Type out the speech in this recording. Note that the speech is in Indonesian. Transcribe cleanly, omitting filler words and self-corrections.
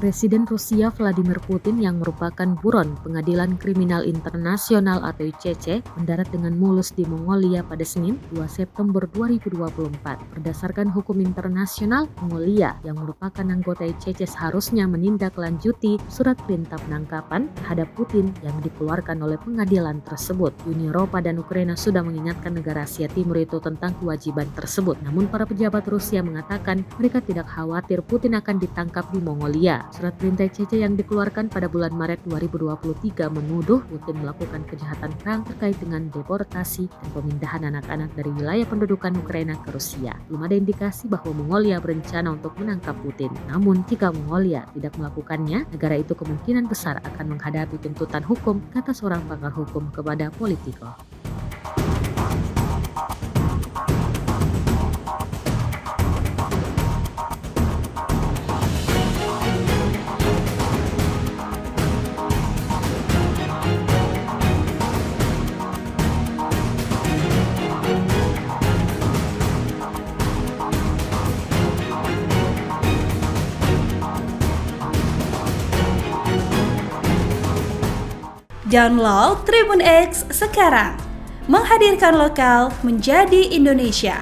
Presiden Rusia Vladimir Putin yang merupakan buron Pengadilan Kriminal Internasional atau ICC mendarat dengan mulus di Mongolia pada Senin 2 September 2024. Berdasarkan hukum internasional, Mongolia yang merupakan anggota ICC seharusnya menindaklanjuti surat perintah penangkapan terhadap Putin yang dikeluarkan oleh pengadilan tersebut. Uni Eropa dan Ukraina sudah mengingatkan negara Asia Timur itu tentang kewajiban tersebut. Namun para pejabat Rusia mengatakan mereka tidak khawatir Putin akan ditangkap di Mongolia. Surat perintah ICC yang dikeluarkan pada bulan Maret 2023 menuduh Putin melakukan kejahatan perang terkait dengan deportasi dan pemindahan anak-anak dari wilayah pendudukan Ukraina ke Rusia. Belum ada indikasi bahwa Mongolia berencana untuk menangkap Putin. Namun jika Mongolia tidak melakukannya, negara itu kemungkinan besar akan menghadapi tuntutan hukum, kata seorang pakar hukum kepada Politico. Download Tribun X sekarang, menghadirkan lokal menjadi Indonesia.